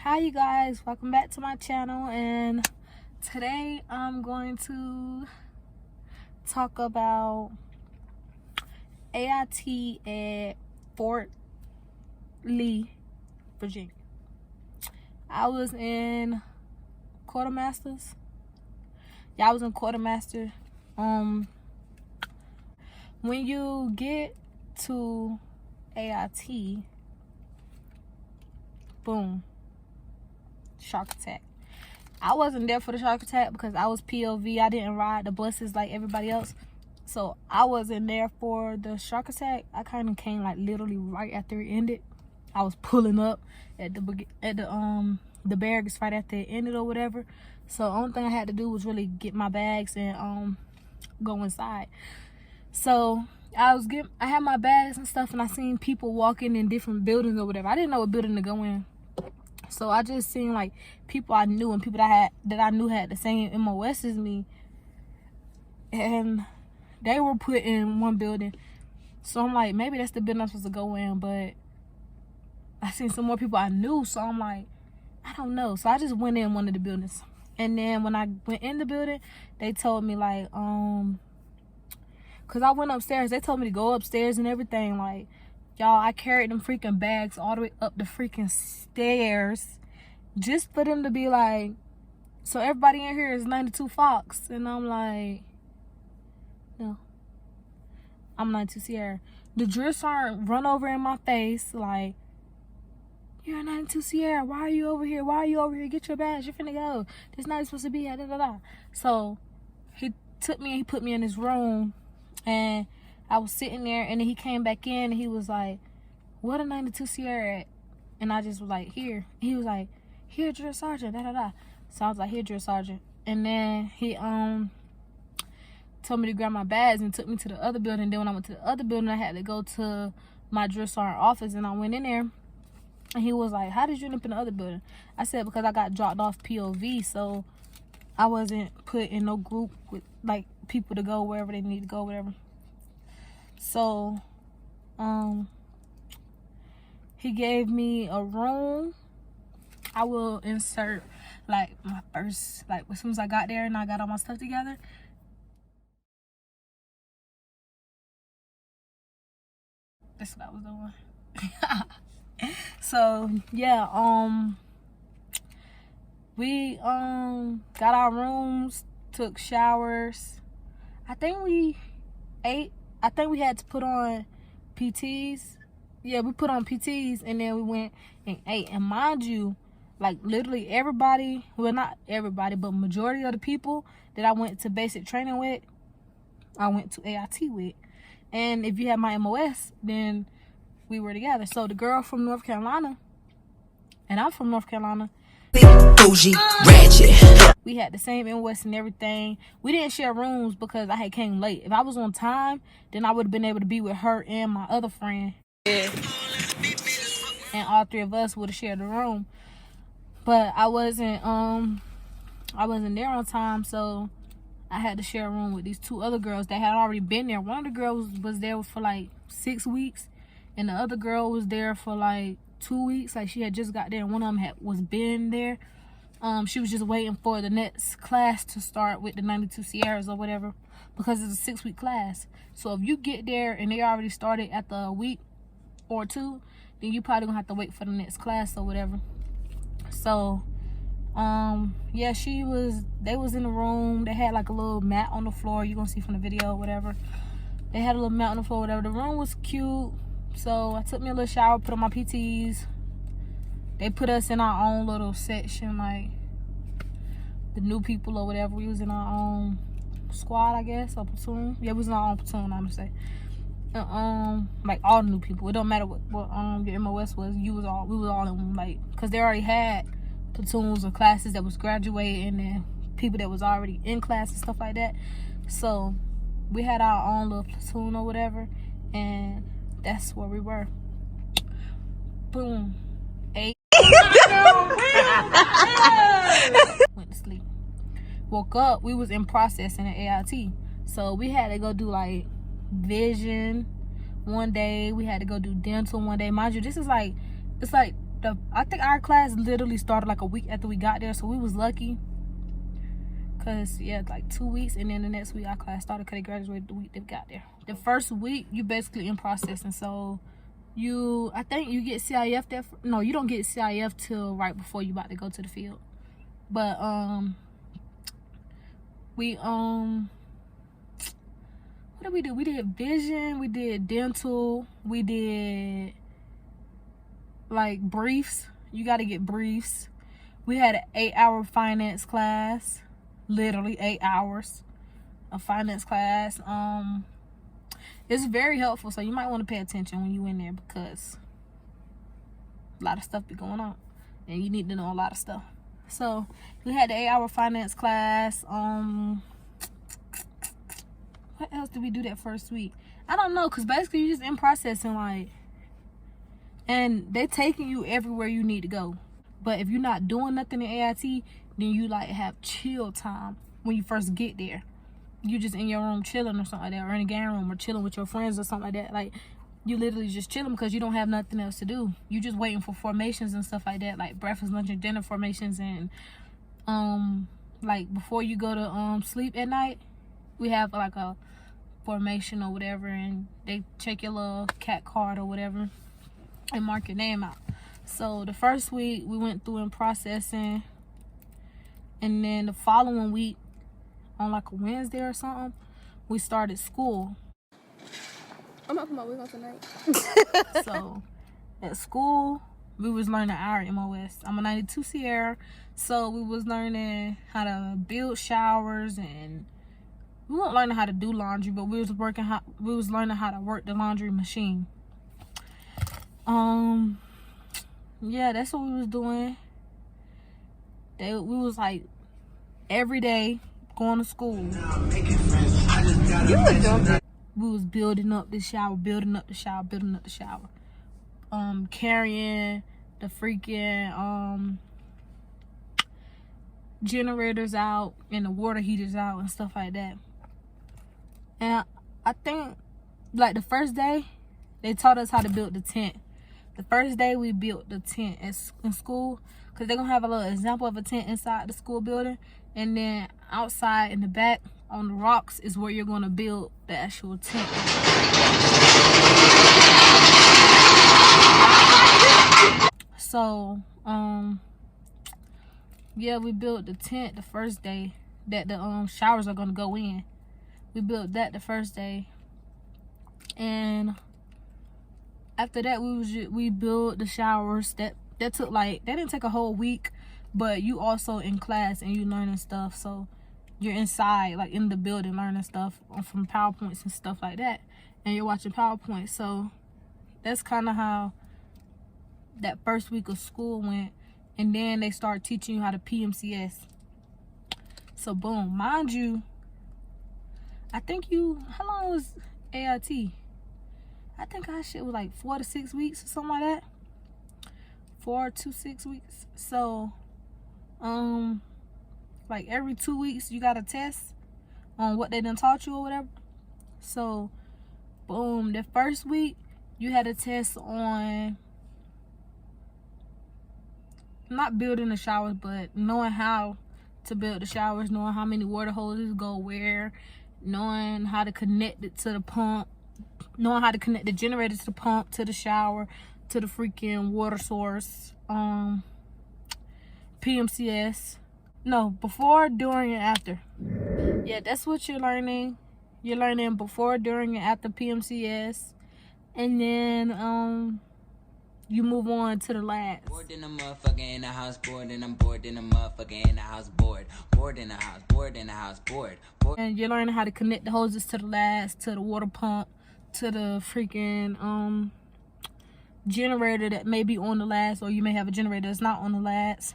Hi you guys, welcome back to my channel, and today I'm going to talk about AIT at Fort Lee, Virginia. I was in quartermasters. Yeah, I was in quartermaster. When you get to AIT, boom, shark attack. I wasn't there for the shark attack because I was POV. I didn't ride the buses like everybody else, so I wasn't there for the shark attack. I kind of came like literally right after it ended. I was pulling up at the barracks right after it ended or whatever. So the only thing I had to do was really get my bags and go inside. So I had my bags and stuff, and I seen people walking in different buildings or whatever. I didn't know what building to go in. So I just seen like people I knew and people that I knew had the same MOS as me, and they were put in one building. So I'm like, maybe that's the building I'm supposed to go in, but I seen some more people I knew, so I'm like, I don't know. So I just went in one of the buildings, and then when I went in the building, they told me like, cause I went upstairs, they told me to go upstairs and everything. Like, y'all, I carried them freaking bags all the way up the freaking stairs just for them to be like, so everybody in here is 92 Fox. And I'm like, no, I'm 92 Sierra. The drill sergeant run over in my face like, you're 92 Sierra, why are you over here? Why are you over here? Get your badge, you're finna go. This not supposed to be here, da da da. So he took me and he put me in his room, and I was sitting there, and then he came back in and he was like, what a 92 Sierra at? And I just was like, here. He was like, here, drill sergeant, da da da. So I was like, here, drill sergeant. And then he told me to grab my bags and took me to the other building. Then when I went to the other building, I had to go to my drill sergeant office, and I went in there, and he was like, how did you end up in the other building? I said, because I got dropped off POV, so I wasn't put in no group with like people to go wherever they need to go, whatever. So he gave me a room. I will insert like my first, like as soon as I got there and I got all my stuff together. That's what I was doing. So yeah, we got our rooms, took showers. I think we ate. I think we had to put on PTs. Yeah, we put on PTs, and then we went and ate. And mind you, like literally everybody, well not everybody, but majority of the people that I went to basic training with, I went to AIT with. And if you have my MOS, then we were together. So the girl from North Carolina, and I'm from North Carolina, bougie, ratchet. We had the same MOS and everything. We didn't share rooms because I had came late. If I was on time, then I would have been able to be with her and my other friend. Yeah. And all three of us would have shared the room. But I wasn't there on time, so I had to share a room with these two other girls that had already been there. One of the girls was there for like 6 weeks, and the other girl was there for like 2 weeks. Like she had just got there, and one of them was been there. She was just waiting for the next class to start with the 92 Sierras or whatever, because it's a 6-week class. So if you get there and they already started after a week or two, then you probably gonna have to wait for the next class or whatever. So yeah, they was in the room. They had like a little mat on the floor. You gonna see from the video or whatever. They had a little mat on the floor, whatever. The room was cute. So I took me a little shower, put on my PTs. They put us in our own little section, like the new people or whatever. We was in our own squad, I guess, or platoon. Yeah, we was in our own platoon, I'm gonna say. Like all the new people. It don't matter what your MOS was. We was all in, like, cause they already had platoons or classes that was graduating and people that was already in class and stuff like that. So we had our own little platoon or whatever, and that's where we were. Boom. Went to sleep. Woke up, we was in processing at AIT. So we had to go do like vision one day. We had to go do dental one day. Mind you, this is like, it's like I think our class literally started like a week after we got there, so we was lucky. Cause yeah, like 2 weeks, and then the next week our class started because they graduated the week they got there. The first week you basically in processing, so I think you get CIF there. No, you don't get CIF till right before you about to go to the field. But we what did we do? We did vision, we did dental, we did like briefs. You got to get briefs. We had an 8-hour finance class, literally 8 hours of finance class. It's very helpful, so you might want to pay attention when you in there because a lot of stuff be going on and you need to know a lot of stuff. So we had the 8-hour finance class. What else did we do that first week? I don't know, because basically you just in processing, like, and they taking you everywhere you need to go. But if you're not doing nothing in AIT, then you like have chill time when you first get there. You just in your room chilling or something like that, or in a game room or chilling with your friends or something like that. Like, you literally just chilling because you don't have nothing else to do. You just waiting for formations and stuff like that, like breakfast, lunch, and dinner formations. And like before you go to sleep at night, we have like a formation or whatever, and they check your little cat card or whatever and mark your name out. So the first week we went through in processing, and then the following week on like a Wednesday or something, we started school. I'm not putting my wig on tonight. So at school we was learning our MOS. I'm a 92 Sierra, so we was learning how to build showers, and we weren't learning how to do laundry, but we was learning how to work the laundry machine. Yeah, that's what we was doing. We was like every day going to school. You a dumb. We was building up the shower, carrying the freaking generators out and the water heaters out and stuff like that. And I think like the first day they taught us how to build the tent. The first day we built the tent in school, because they're gonna have a little example of a tent inside the school building, and then outside in the back on the rocks is where you're gonna build the actual tent. So yeah, we built the tent the first day that the showers are gonna go in. We built that the first day, and after that we built the showers. That took like, that didn't take a whole week, but you also in class and you learning stuff, so you're inside like in the building learning stuff from PowerPoints and stuff like that, and you're watching PowerPoints. So that's kind of how that first week of school went. And then they start teaching you how to PMCS. So boom, mind you, I think how long was AIT? I think our shit was like 4 to 6 weeks or something like that. 4 to 6 weeks. So like every 2 weeks you got a test on what they done taught you or whatever. So boom, the first week you had a test on not building the showers, but knowing how to build the showers, knowing how many water hoses go where, knowing how to connect it to the pump, knowing how to connect the generator to the pump, to the shower, to the freaking water source. PMCS. No, before, during, and after. Yeah, that's what you're learning. You're learning before, during, and after PMCS. And then you move on to the labs. Bored in a motherfucker in the house, bored, and I'm bored in a motherfucker in the house, bored. Bored in the house, bored in the house, bored. And you're learning how to connect the hoses to the labs, to the water pump, to the freaking generator that may be on the labs, or you may have a generator that's not on the labs.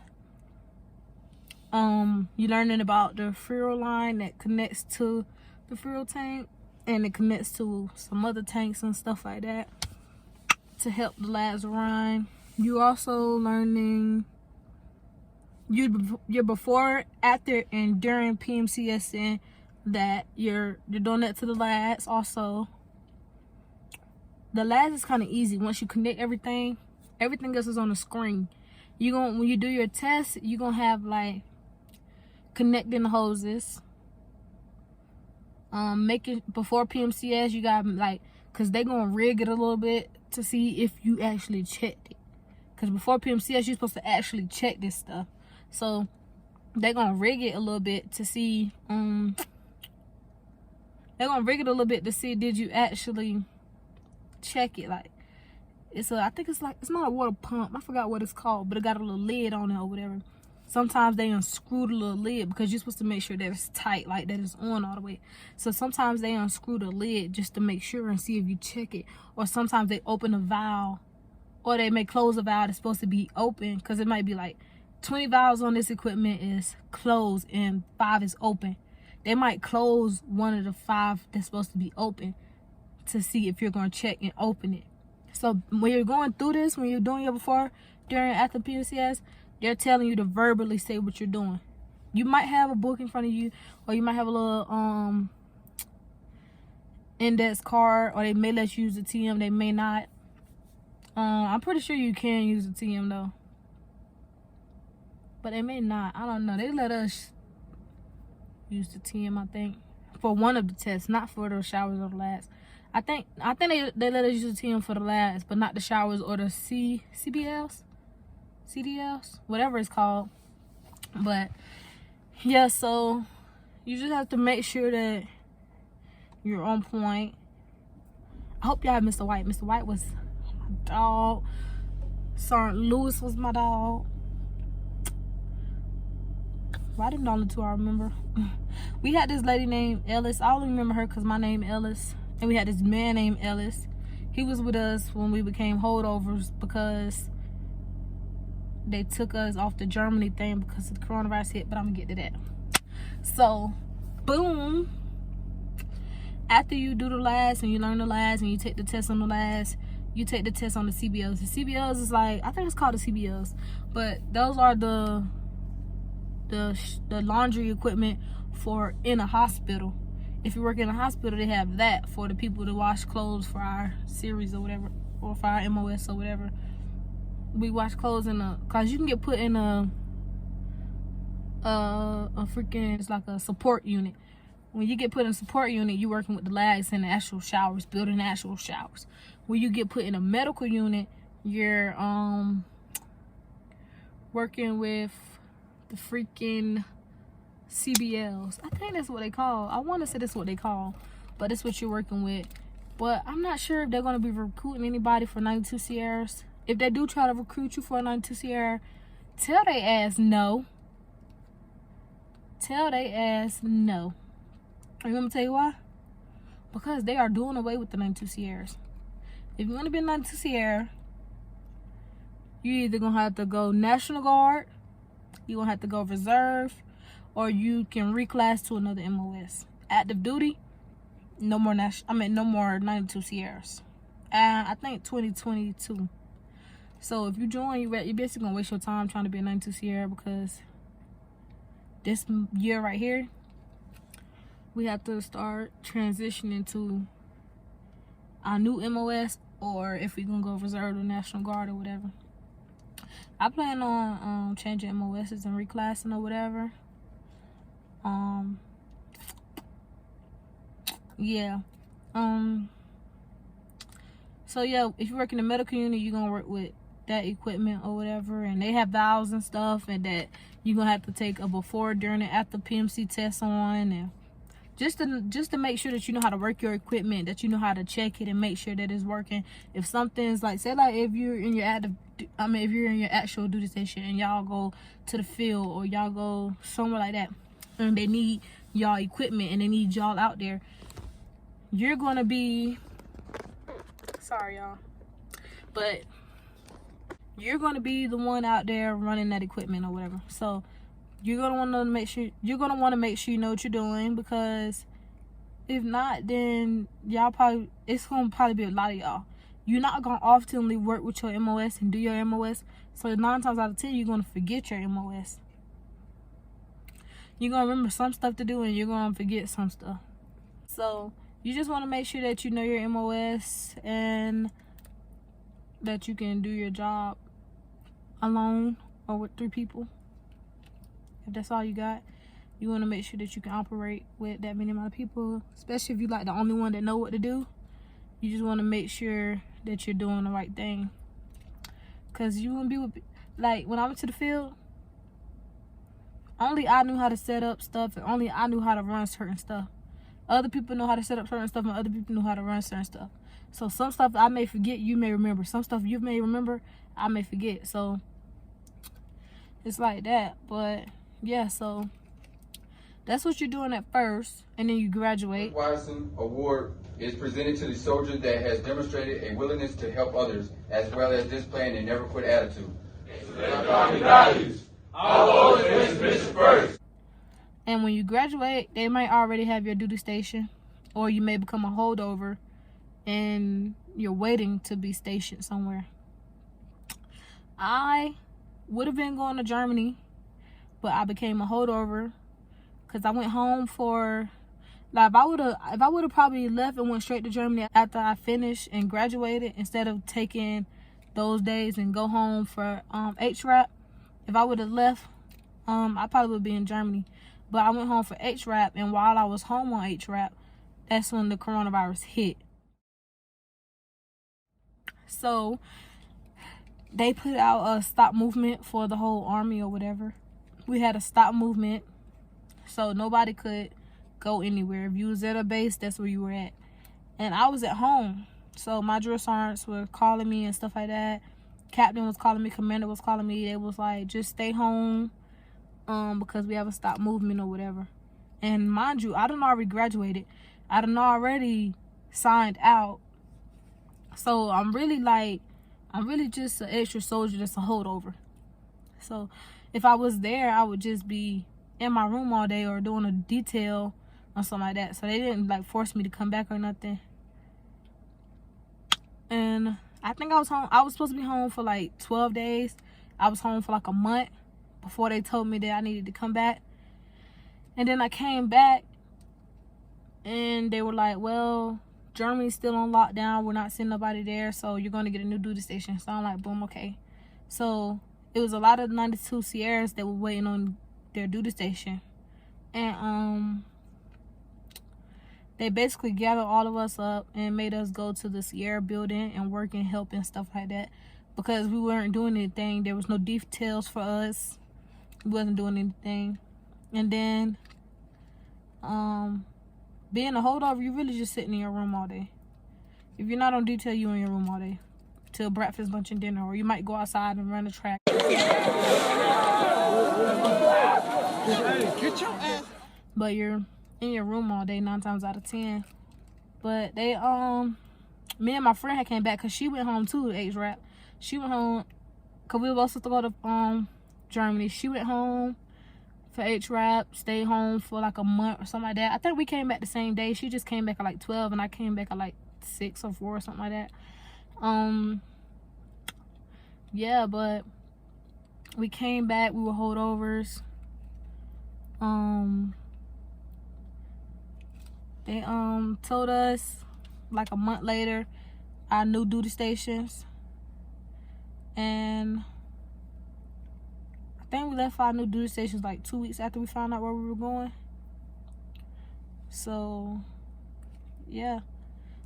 You're learning about the fuel line that connects to the fuel tank, and it connects to some other tanks and stuff like that to help the labs run. You also learning your before, after, and during PMCSing, that you're doing that to the labs. Also, the labs is kind of easy once you connect everything. Everything else is on the screen. When you do your test, you're gonna have like connecting the hoses. Making before PMCS, you got like, cause they gonna rig it a little bit to see if you actually checked it. Cause before PMCS, you're supposed to actually check this stuff. So they're gonna rig it a little bit to see. They're gonna rig it a little bit to see, did you actually check it? Like, I think it's not a water pump. I forgot what it's called, but it got a little lid on it or whatever. Sometimes they unscrew the little lid because you're supposed to make sure that it's tight, like that it's on all the way. So sometimes they unscrew the lid just to make sure and see if you check it. Or sometimes they open a valve, or they may close a valve that's supposed to be open, because it might be like 20 valves on this equipment is closed and 5 is open. They might close one of the 5 that's supposed to be open to see if you're going to check and open it. So when you're going through this, when you're doing your before, during, after PMCS, they're telling you to verbally say what you're doing. You might have a book in front of you, or you might have a little index card, or they may let you use the TM, they may not. I'm pretty sure you can use the TM though, but they may not. I don't know. They let us use the TM, I think, for one of the tests, not for the showers or the labs. I think they let us use the TM for the labs, but not the showers or the CDLs, whatever it's called. But yeah, so you just have to make sure that you're on point. I hope y'all have Mr. White. Mr. White was my dog. Sergeant Lewis was my dog. Well, them the only 2 I remember. We had this lady named Ellis. I only remember her because my name Ellis. And we had this man named Ellis. He was with us when we became holdovers because they took us off the Germany thing because the coronavirus hit, but I'm gonna get to that. So, boom. After you do the labs and you learn the labs and you take the test on the labs, you take the test on the CBLs. The CBLs is like, I think it's called the CBLs, but those are the laundry equipment for in a hospital. If you work in a hospital, they have that for the people to wash clothes for our series or whatever, or for our MOS or whatever. We wash clothes cause you can get put in a freaking, it's like a support unit. When you get put in a support unit, you're working with the lags and the actual showers, building the actual showers. When you get put in a medical unit, you're working with the freaking CBLs. I think that's what they call. I want to say that's what they call, but it's what you're working with. But I'm not sure if they're going to be recruiting anybody for 92 Sierras. If they do try to recruit you for a 92 Sierra, tell they ass no. Tell they ass no. Are you going to tell you why? Because they are doing away with the 92 Sierras. If you want to be a 92 Sierra, you either going to have to go National Guard, you're going to have to go Reserve, or you can reclass to another MOS. Active duty, no more 92 Sierras. I think 2022. So if you join, you're basically gonna waste your time trying to be a 92 Sierra, because this year right here, we have to start transitioning to our new MOS, or if we're gonna go Reserve or National Guard or whatever. I plan on changing MOSs and reclassing or whatever. Yeah. So yeah, if you work in the medical unit, you're gonna work with that equipment or whatever, and they have valves and stuff, and that you're gonna have to take a before, during, and after PMC test on, and just to make sure that you know how to work your equipment, that you know how to check it and make sure that it's working. If something's like, say like if you're in your if you're in your actual duty station and y'all go to the field or y'all go somewhere like that, and they need y'all equipment and they need y'all out there, you're gonna be, sorry y'all, but you're gonna be the one out there running that equipment or whatever. So you're gonna want to make sure you know what you're doing, because if not, then it's gonna probably be a lot of y'all. You're not gonna oftenly work with your MOS and do your MOS, so 9 times out of 10 you're gonna forget your MOS. You're gonna remember some stuff to do and you're gonna forget some stuff. So you just want to make sure that you know your MOS, and that you can do your job alone or with 3 people. If that's all you got, you want to make sure that you can operate with that many amount of people, especially if you're like the only one that know what to do. You just want to make sure that you're doing the right thing, because you wouldn't be with, like, when I went to the field, only I knew how to set up stuff, and only I knew how to run certain stuff. Other people know how to set up certain stuff, and other people know how to run certain stuff. So some stuff I may forget, you may remember. Some stuff you may remember, I may forget. So it's like that. But yeah, so that's what you're doing at first, and then you graduate. Watson Award is presented to the soldier that has demonstrated a willingness to help others, as well as displaying a never quit attitude. Army values. I will always place the mission first. And when you graduate, they might already have your duty station, or you may become a holdover, and you're waiting to be stationed somewhere. I would have been going to Germany, but I became a holdover because I went home for, like, if I would have probably left and went straight to Germany after I finished and graduated, instead of taking those days and go home for HRAP. If I would have left, I probably would be in Germany. But I went home for HRAP, and while I was home on HRAP, that's when the coronavirus hit. So they put out a stop movement for the whole army or whatever. We had a stop movement, so nobody could go anywhere. If you was at a base, that's where you were at. And I was at home, so my drill sergeants were calling me and stuff like that. Captain was calling me, commander was calling me. They was like, just stay home, because we have a stop movement or whatever. And mind you, I done already graduated. I done already signed out. So I'm really just an extra soldier that's a holdover. So if I was there, I would just be in my room all day or doing a detail or something like that. So they didn't like force me to come back or nothing. And I think I was home. I was supposed to be home for like 12 days. I was home for like a month before they told me that I needed to come back. And then I came back and they were like, well, Germany's still on lockdown. We're not sending nobody there, so you're going to get a new duty station. So I'm like, boom, okay. So it was a lot of 92 Sierras that were waiting on their duty station. And they basically gathered all of us up and made us go to the Sierra building and work and help and stuff like that, because we weren't doing anything. There was no details for us. We wasn't doing anything. And then being a holdover, you're really just sitting in your room all day. If you're not on detail, you're in your room all day till breakfast, lunch, and dinner, or you might go outside and run a track. But you're in your room all day 9 times out of 10. But they me and my friend had came back because she went home too, HRAP. She went home because we were supposed to go to Germany. She went home for HRAP, stayed home for like a month or something like that. I think we came back the same day. She just came back at like 12 and I came back at like 6 or 4 or something like that. Yeah, but we came back. We were holdovers. They told us like a month later our new duty stations, and I think we left our new duty stations like 2 weeks after we found out where we were going. So yeah,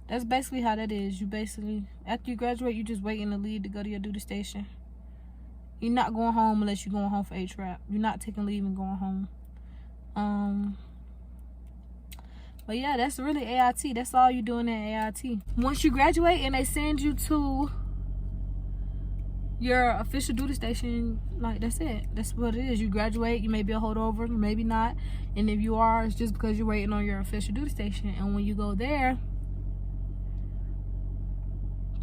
that's basically how that is. You basically, after you graduate, you just waiting to leave to go to your duty station. You're not going home unless you're going home for HRAP. You're not taking leave and going home. But yeah, that's really AIT. That's all you're doing at AIT. Once you graduate and they send you to your official duty station, like, that's it. That's what it is. You graduate, you may be a holdover, maybe not. And if you are, it's just because you're waiting on your official duty station. And when you go there,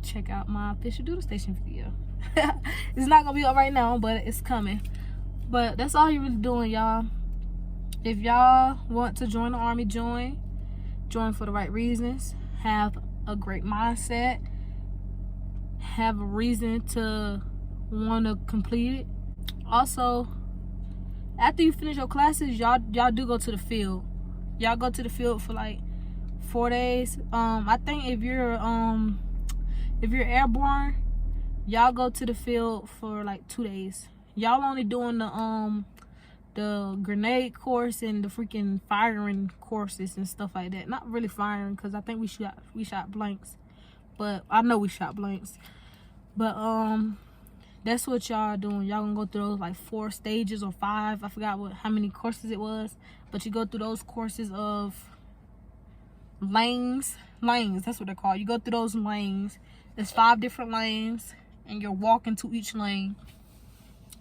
check out my official duty station video. It's not gonna be up right now, but it's coming. But that's all you're really doing, y'all. If y'all want to join the Army, join for the right reasons. Have a great mindset. Have a reason to want to complete it. Also, after you finish your classes, y'all do go to the field. Y'all go to the field for like 4 days. I think if you're airborne, y'all go to the field for like 2 days. Y'all only doing the grenade course and the freaking firing courses and stuff like that. Not really firing, because I think we shot blanks, but I know we shot blanks. But that's what y'all doing. Y'all gonna go through those like 4 stages or 5. I forgot how many courses it was, but you go through those courses of lanes. That's what they're called. You go through those lanes. There's 5 different lanes, and you're walking to each lane.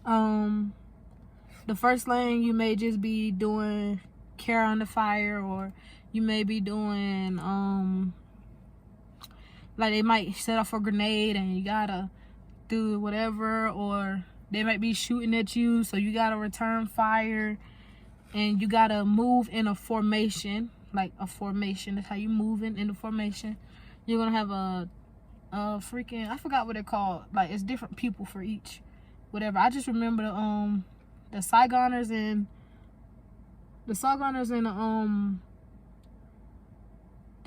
The first lane, you may just be doing care under fire, or you may be doing like they might set off a grenade and you gotta do whatever, or they might be shooting at you, so you gotta return fire, and you gotta move in a formation, like a formation. That's how you move in a formation. You're gonna have a freaking, I forgot what they're called, like it's different people for each whatever. I just remember the Saigoners and the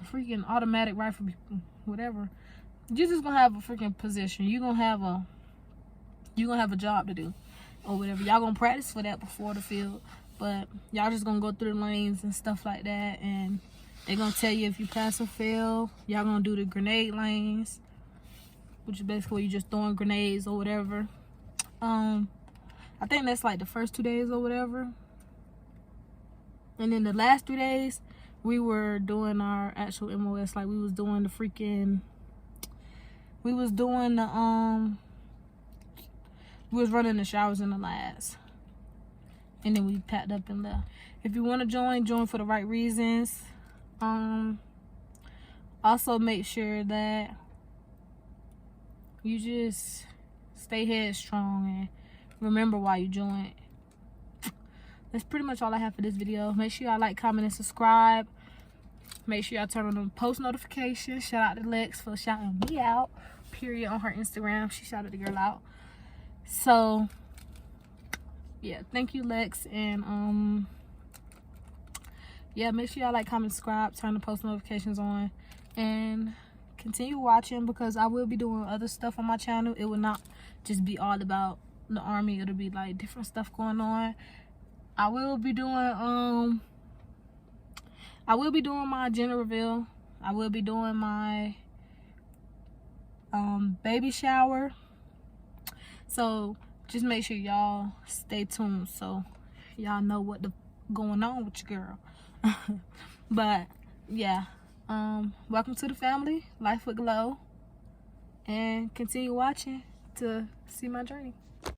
freaking automatic rifle people, whatever. You're just gonna have a freaking position. You're gonna have a job to do or whatever. Y'all gonna practice for that before the field, but y'all just gonna go through the lanes and stuff like that, and they're gonna tell you if you pass or fail. Y'all gonna do the grenade lanes, which is basically where you just throwing grenades or whatever. I think that's like the first 2 days or whatever. And then the last 3 days, we were doing our actual MOS. Like we was doing the we was running the showers in the labs. And then we packed up and left. If you want to join for the right reasons. Also make sure that you just stay headstrong and remember why you joined. That's pretty much all I have for this video. Make sure y'all like, comment, and subscribe. Make sure y'all turn on the post notifications. Shout out to Lex for shouting me out, period, on her Instagram. She shouted the girl out. So yeah, thank you, Lex. And yeah, make sure y'all like, comment, subscribe, turn the post notifications on, and continue watching, because I will be doing other stuff on my channel. It will not just be all about the Army. It'll be like different stuff going on. I will be doing my gender reveal. I will be doing my baby shower. So just make sure y'all stay tuned so y'all know what going on with your girl. But yeah, welcome to the family, Life with Glow, and continue watching to see my journey.